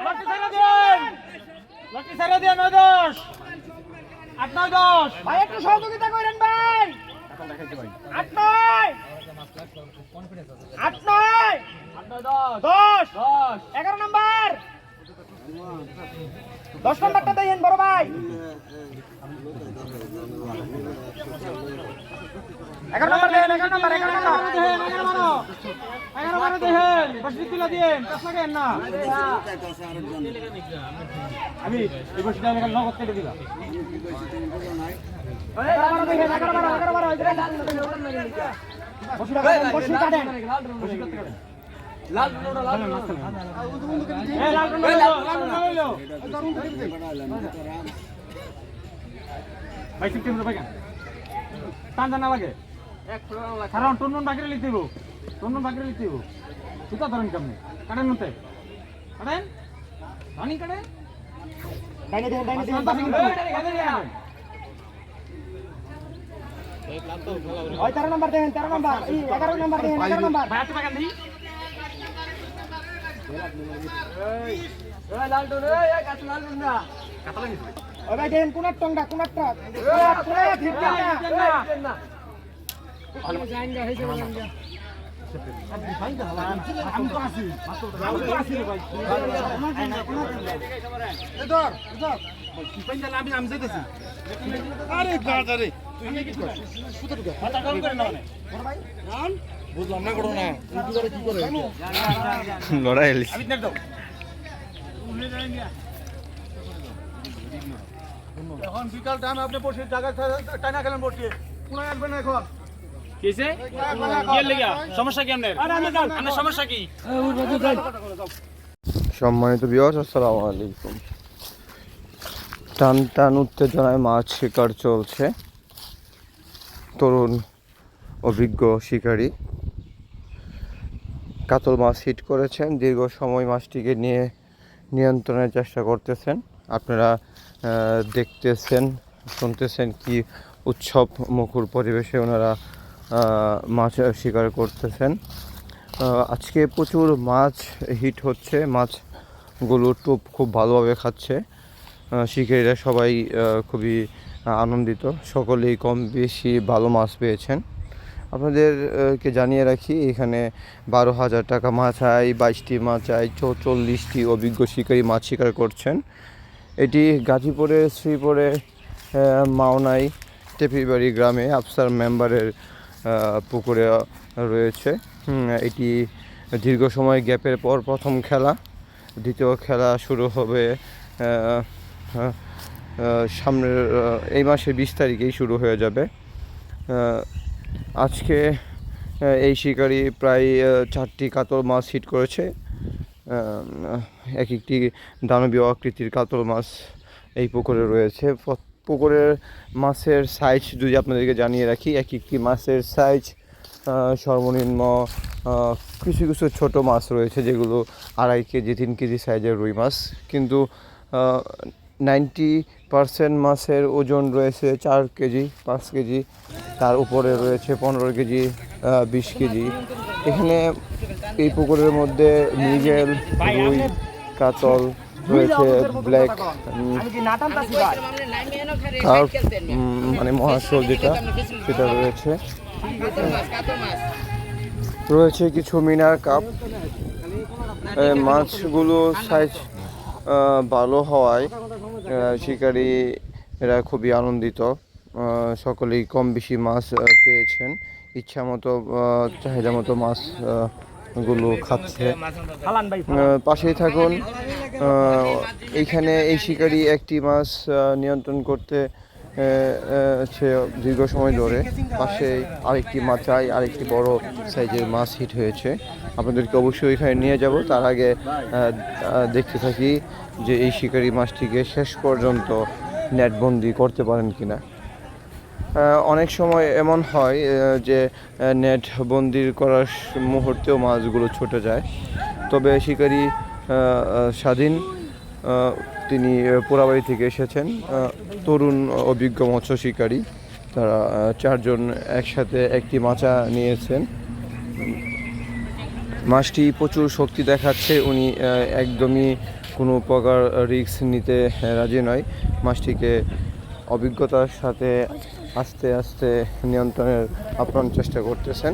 লক্ষ্মী ছেড়ে দিয়ে 9-10 8-9-10 ভাই একটু সহযোগিতা করেন ভাই 8-9 10 11 নাম্বার 10 নাম্বারটা দেন বড় ভাই 11 নাম্বার দেন 11 নাম্বার 11 দেন বসি তুলা দেন কাছ লাগেন না আমি এই বসিটা লাগাল নগদ কেটে দিবা 11 দেন 11 বসিটা কাটেন লাল নোড়া এই লাল নোড়া ভাই সিস্টেম ভাই কেন টান জানা লাগে কারণ টুনটুন বাকিরে লিখতে হইব টুনটুন বাকিরে লিখতে হইব সুতা ধরেন কেমনে কাটেন নতে কাটেন রানিং কাটেন ডাইনে দেন ওই 13 নাম্বার দেন 13 নাম্বার এই 11 নাম্বার দেন 11 নাম্বার ভাই হাতে পাকান দিই এই লাল টুন এই কাট লাল টুন না কাটা লাগিস ওই ভাই দেন কোনার টংডা কোনারটা কোনা ঠিকটা না আমি জানি না হইছে বলেন না আমি তো আছি ভাই এদর কি পাইন জানা আমি যাইতেছি আরে গাড় রে তুই কি করছিস সুতো ঢুকা মাথা গরম করে না মানে বড় ভাই জান বুঝলাম না করো না তুই করে কি করে লড়াই হইছে আমি নেট দাও এখন বিকাল টাইম আপনি বসে জায়গা টাইনা গেলেন বসে কোন আসবেন এখন কিসে কি লাগা সমস্যা কি আপনার আপনার সমস্যা কি সম্মানিত ভিউয়ার্স আসসালামু আলাইকুম। টান টান উত্তেজনায় মাছ শিকার চলছে। তরুণ অভিজ্ঞ শিকারী কাতল মাছ হিট করেছেন, দীর্ঘ সময় মাছটিকে নিয়ে নিয়ন্ত্রণের চেষ্টা করতেছেন। আপনারা দেখতেছেন শুনতেছেন কি উৎসব মুখর পরিবেশে ওনারা মাছ শিকার করতেছেন। আজকে প্রচুর মাছ হিট হচ্ছে, মাছগুলো টোপ খুব ভালোভাবে খাচ্ছে। শিকারীরা সবাই খুবই আনন্দিত, সকলেই কম বেশি ভালো মাছ পেয়েছেন। আপনাদেরকে জানিয়ে রাখি এখানে 12,000 টাকা মাছায় 22টি মাছায় 44টি অভিজ্ঞ শিকারী মাছ শিকার করছেন। এটি গাজীপুরের শ্রীপুরে মাওনাই টেপিবাড়ি গ্রামে আফসার মেম্বারের পুকুরে রয়েছে। এটি দীর্ঘ সময় গ্যাপের পর প্রথম খেলা। দ্বিতীয় খেলা শুরু হবে সামনের এই মাসের 20 তারিখেই শুরু হয়ে যাবে। আজকে এই শিকারি প্রায় 4টি কাতল মাছ হিট করেছে। এক একটি দানবীয় আকৃতির কাতল মাছ এই পুকুরে রয়েছে। পুকুরের মাছের সাইজ যদি আপনাদেরকে জানিয়ে রাখি, এক একটি মাছের সাইজ সর্বনিম্ন কিছু কিছু ছোট মাছ রয়েছে যেগুলো 2.5 কেজি 3 কেজি সাইজের রুই মাছ, কিন্তু 90% মাছের ওজন রয়েছে 4 কেজি 5 কেজি, তার উপরে রয়েছে 15 কেজি 20 কেজি। এখানে এই পুকুরের মধ্যে মৃগেল, রুই, কাতল রয়েছে, ব্ল্যাক আর মানে মহাশোল যেটা সেটা রয়েছে। রয়েছে কিছু মিনার কাপ। মাছগুলো সাইজ ভালো হওয়ায় শিকারীরা খুবই আনন্দিত। সকলেই কম বেশি মাছ পেয়েছেন, ইচ্ছা মতো চাহিদা মতো মাছগুলো খাচ্ছে। পাশেই থাকুন। এইখানে এই শিকারী একটি মাছ নিয়ন্ত্রণ করতে সে দীর্ঘ সময় ধরে পাশে আরেকটি মাচায় আরেকটি বড় সাইজের মাছ হিট হয়েছে। আপনাদেরকে অবশ্যই এখানে নিয়ে যাব। তার আগে দেখতে থাকি যে এই শিকারী মাছটিকে শেষ পর্যন্ত নেটবন্দি করতে পারেন কিনা। অনেক সময় এমন হয় যে নেট বন্দি করার মুহূর্তেও মাছগুলো ছুটে যায়, তবে শিকারী স্বাধীন। তিনি পোড়াবাড়ি থেকে এসেছেন, তরুণ অভিজ্ঞ মৎস্য শিকারী। তারা 4 জন একসাথে একটি মাচা নিয়েছেন। মাছটি প্রচুর শক্তি দেখাচ্ছে, উনি একদমই কোনো প্রকার রিস্ক নিতে রাজি নয়। মাছটিকে অভিজ্ঞতার সাথে আস্তে আস্তে নিয়ন্ত্রণের আপ্রাণ চেষ্টা করতেছেন।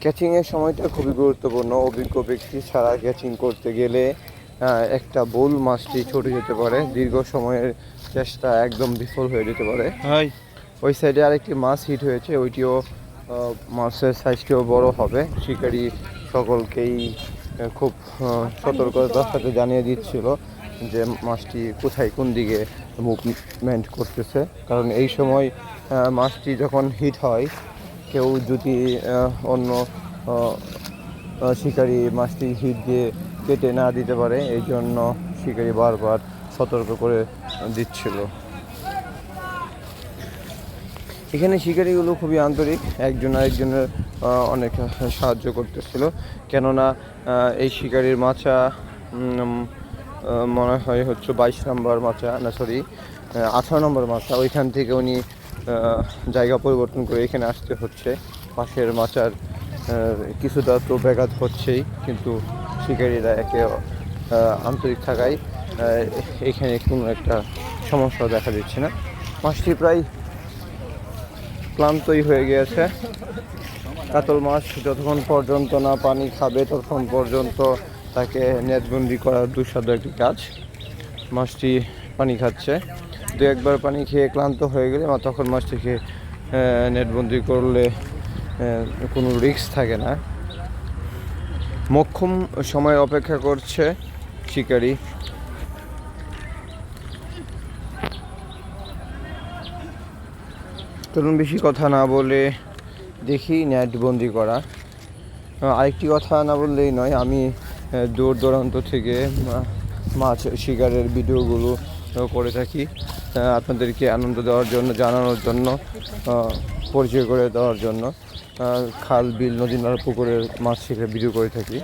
ক্যাচিংয়ের সময়টা খুবই গুরুত্বপূর্ণ। অভিজ্ঞ ব্যক্তি ছাড়া ক্যাচিং করতে গেলে একটা ভুল মাছটি ছুটে যেতে পারে, দীর্ঘ সময়ের চেষ্টা একদম বিফল হয়ে যেতে পারে। ওই সাইডে আরেকটি মাছ হিট হয়েছে, ওইটিও মাছের সাইজটিও বড় হবে। শিকারী সকলকেই খুব সতর্কতার সাথে জানিয়ে দিচ্ছিল যে মাছটি কোথায় কোন দিকে মুভমেন্ট করতেছে, কারণ এই সময় মাছটি যখন হিট হয়, কেউ যদি অন্য শিকারী মাছটি হিট দিয়ে কেটে না দিতে পারে, এই জন্য শিকারী বারবার সতর্ক করে দিচ্ছিল। এখানে শিকারীগুলো খুবই আন্তরিক, একজন আরেকজনের অনেক সাহায্য করতেছিল। কেননা এই শিকারীর মাছা মনে হয় হচ্ছে 22 নম্বর মাছা, না সরি 18 নম্বর মাছা, ওইখান থেকে উনি জায়গা পরিবর্তন করে এখানে আসতে হচ্ছে। পাশের মাচার কিছুটা তো ব্যাঘাত হচ্ছেই, কিন্তু শিকারীরা একে আন্তরিক থাকায় এখানে কোনো একটা সমস্যা দেখা দিচ্ছে না। মাছটি প্রায় ক্লান্তই হয়ে গিয়েছে। কাতল মাছ যতক্ষণ পর্যন্ত না পানি খাবে ততক্ষণ পর্যন্ত তাকে নেটবন্দি করা দুঃসাধ্য একটি কাজ। মাছটি পানি খাচ্ছে, দু একবার পানি খেয়ে ক্লান্ত হয়ে গেলে তখন মাছটিকে নেটবন্দি করলে কোনো রিস্ক থাকে না। মোক্ষম সময় অপেক্ষা করছে শিকারী। চলুন বেশি কথা না বলে দেখি নেটবন্দি করা। আরেকটি কথা না বললেই নয়, আমি দূর দূরান্ত থেকে মাছ শিকারের ভিডিওগুলো করে থাকি আপনাদেরকে আনন্দ দেওয়ার জন্য, জানানোর জন্য, পরিচয় করে দেওয়ার জন্য। খাল, বিল, নদী, নালা, পুকুরের মাছ শিকারের ভিডিও করে থাকি।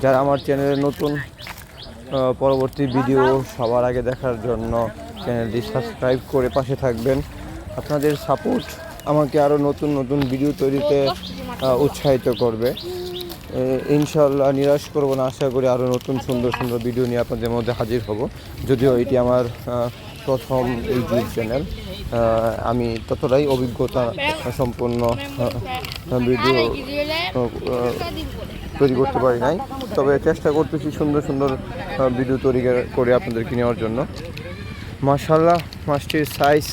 যারা আমার চ্যানেলে নতুন, পরবর্তী ভিডিও সবার আগে দেখার জন্য চ্যানেলটি সাবস্ক্রাইব করে পাশে থাকবেন। আপনাদের সাপোর্ট আমাকে আরও নতুন নতুন ভিডিও তৈরিতে উৎসাহিত করবে। ইনশাল্লাহ নিরাশ করব না, আশা করি আরও নতুন সুন্দর সুন্দর ভিডিও নিয়ে আপনাদের মধ্যে হাজির হব। যদিও এটি আমার প্রথম ইউটিউব চ্যানেল, আমি ততটাই অভিজ্ঞতা সম্পন্ন ভিডিও তৈরি করতে পারি নাই, তবে চেষ্টা করতেছি সুন্দর সুন্দর ভিডিও তৈরি করে আপনাদেরকে নেওয়ার জন্য। মাশাআল্লাহ, মাছটির সাইজ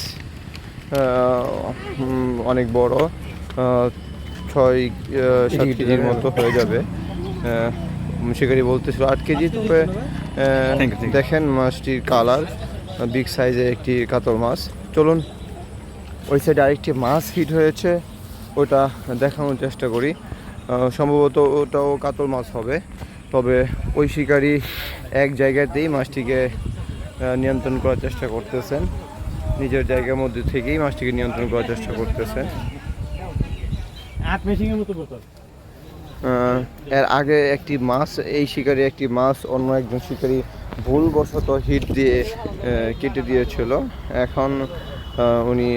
অনেক বড়, 6-7 কেজির মতো হয়ে যাবে। শিকারি বলতেছিল 8 কেজি, তবে দেখেন মাছটির কালার, বিগ সাইজের একটি কাতল মাছ। চলুন ওই সাইডে আরেকটি মাছ হিট হয়েছে, ওটা দেখানোর চেষ্টা করি। সম্ভবত ওটাও কাতল মাছ হবে, তবে ওই শিকারি এক জায়গাতেই মাছটিকে নিয়ন্ত্রণ করার চেষ্টা করতেছেন, নিজের জায়গার মধ্যে থেকেই মাছটিকে নিয়ন্ত্রণ করার চেষ্টা করতেছেন। এর আগে একটি মাছ, এই শিকারি একটি মাছ অন্য একজন শিকারি ভুলবশত হিট দিয়ে কেটে দিয়েছিল। এখন উনি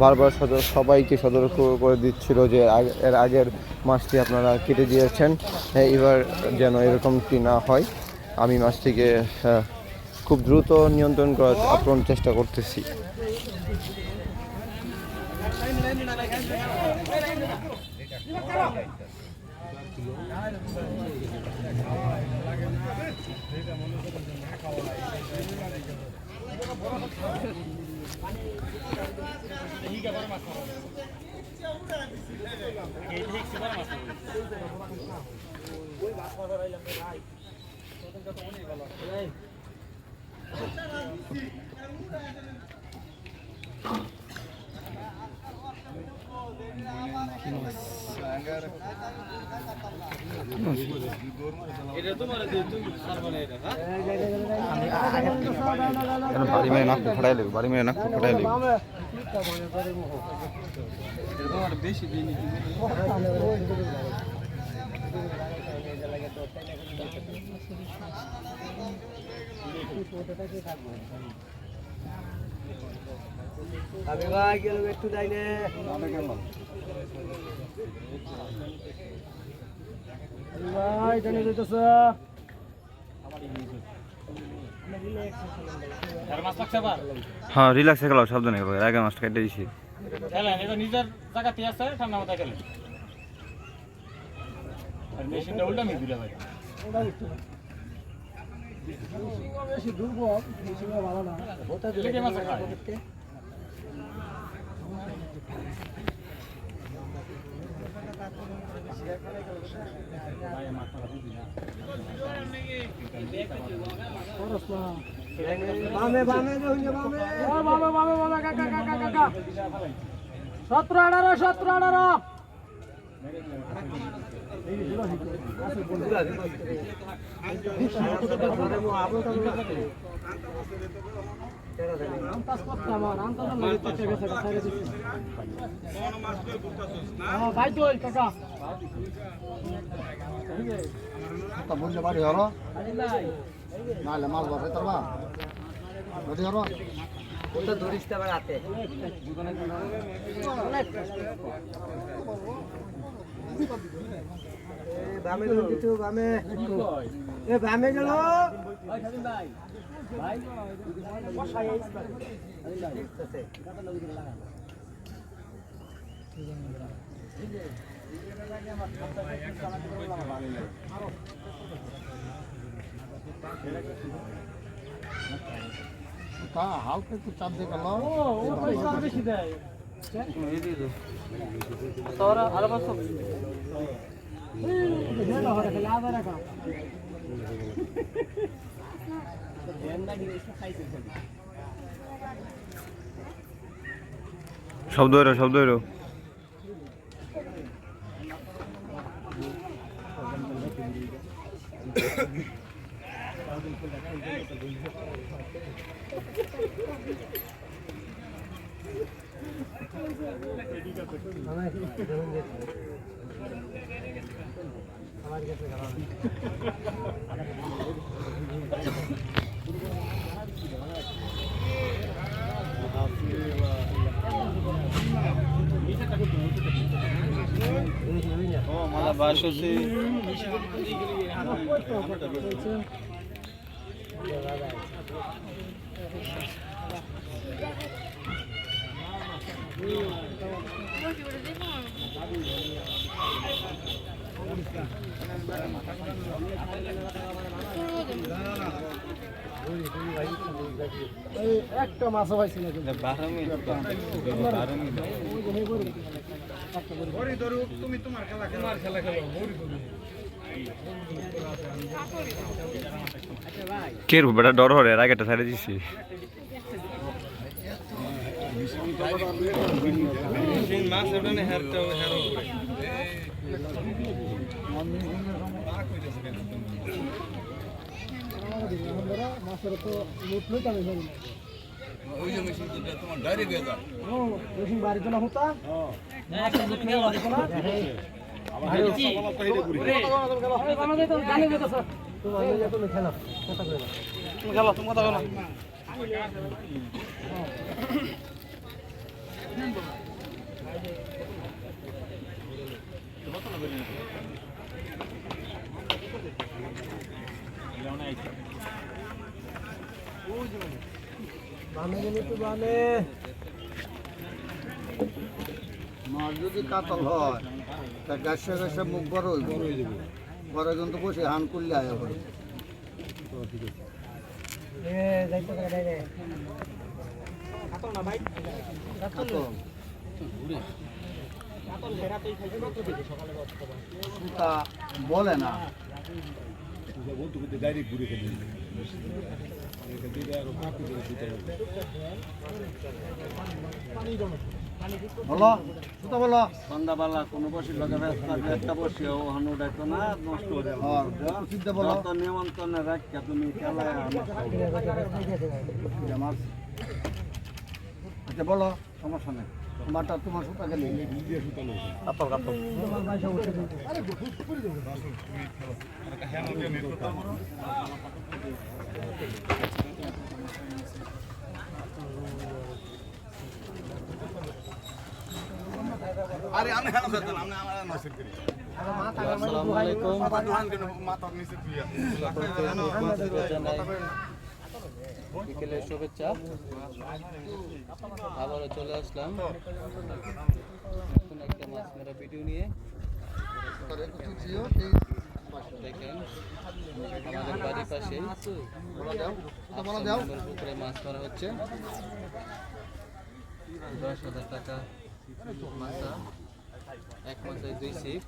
বারবার সবাইকে সতর্ক করে দিচ্ছিল যে এর আগের মাছটি আপনারা কেটে দিয়েছেন, এবার যেন এরকমটি না হয়। আমি মাছটিকে খুব দ্রুত নিয়ন্ত্রণ করার আপ্রাণ চেষ্টা করতেছি। বাড়ি মেরে নাক ফাটাই লেবে, বাড়ি মেরে নাক ফাটাই লেবে। আমি ভাই গেল একটু যাইলে ভাই জানি দিতেছে মাছ লাগছে আবার হ্যাঁ রিল্যাক্সে খেলাও সাবধানে খেলো এর আগে মাছটা কেটে দিছি খেলেন এটা নিজের জায়গাতে আছে ঠান্ডা মাথায় খেলেন আর মেশিনটা উল্টা মিস দিলে ভাই বেশি দুর্বল বেশি ভালো না ওটা দিলে লেগে মাছ খায় বামে বামে বামে বামে বামে বামে কাকা কাকা কাকা 17 18 বলতে পারি হলো নাহলে মাছ বসে তোর মা বুঝি হলো ওটা ধরিস তো আবার হাতে বামে দিতে বামে এ বামে গেল ভাই বসাই তা হালকা একটু চাপ দিয়ে গেল বেশি দেয় শব্দ এলো শব্দ এলো একটা মাছও পাইছি না কে রে বেটা ডর হরে এর আগেটা ছাড়ে দিছি মাছের তো লুট লুট আমি ধরি মেশিন বাড়িতে না হতা মাছের লুট নেই বাড়িতে না আমাদের তো জানি যেত স্যার তুমি খেলো কথা কই না তুমি খেলো তুমি কথা বলো বামে গেলে তো বামে মাছ যদি কাতল হয় তা গাছে গাছে মুখ বড় হইব বড় কিন্তু বসে হান করলে আয়া করে যাইতে পারে রে কাতল না ভাই কাতল কাতল হেরাতেই খাইছে মাত্র দিকে সকালে তা বলে না বলো সুতা বলো সন্ধ্যাবেলা কোনো বসে লগে একটা বসে ও হানু ডাকতো না নষ্ট করে সিদ্ধা বলো তো নিমন্ত্রণে রাখা তুমি খেলায় মাছ আচ্ছা বলো সমস্যা নেই তোমারটা তোমার সুতা গেলে কাতল কাতল আসসালামু আলাইকুম। বিকেলের শুভেচ্ছা। আবারও চলে আসলাম নতুন একটা মাছ মারা ভিডিও নিয়ে। দেখেন আমাদের বাড়ির পাশে পুকুরে মাছ মারা হচ্ছে। 10,000 টাকা মাছা, এক মাথায় 2 ছিপ।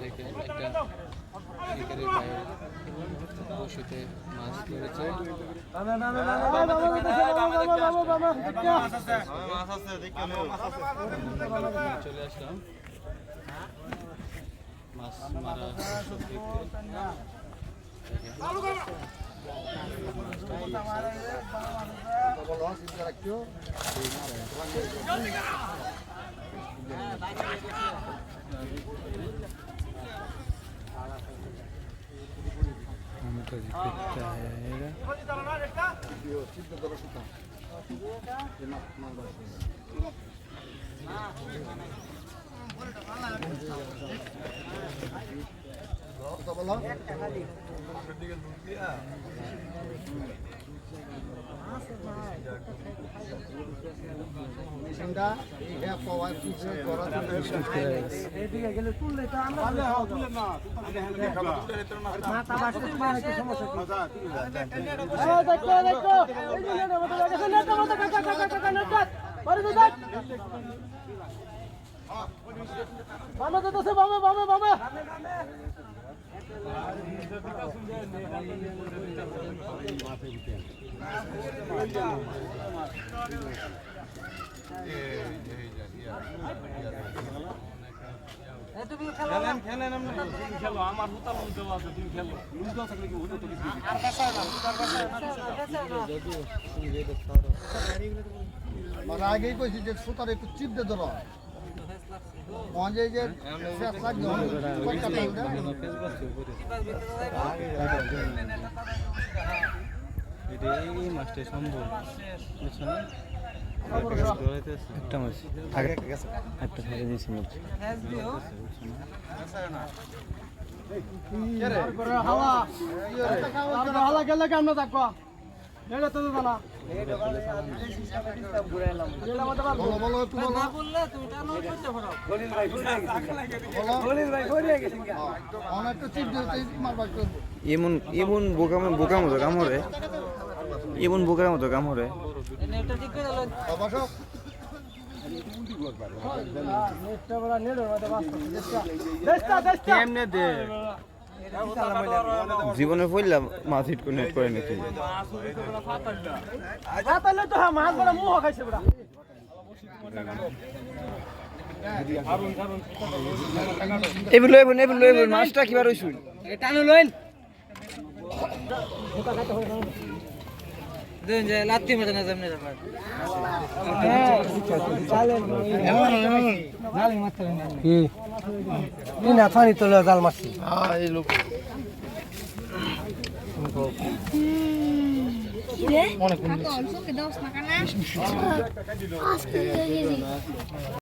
দেখেন একটা শিকারের গায়ে বসিতে মাছ ধরেছে। চলে আসলাম মাছ মারা সব দেখতে। মানে আগেই কইছি যে সুতার একটু চিপ দিয়ে ধরো মজে যে শেষ লাগবে এই মাছটা সম্ভব বুঝছো না? একটা মাছ আগে একটা ছেড়ে দিয়েছি মাছ। হাওয়া গেলে কেমন থাকবো এটা তো জানা বলো বলো একটু বলো অনেকটা চিপ দিয়ে মারবার করবো এমন এমন বোকা মতো কামড়ে, এমন বোকার মতো কামড়ে। অবশ্য কেমনে দে জীবনে পড়লাম মাছ হিট করে নেট করে নিতে। তো মাছ বড় মুহ খাইছে বড় এগুলো মাছটা কিবার হইছুন টানো লইন দেন যে লাত্তি মত না জমনে ব্যাপার জাল মারতে না কি না পানি তোলে জাল মারছি হ্যাঁ এই লোক Ako, also, que dos na ka na.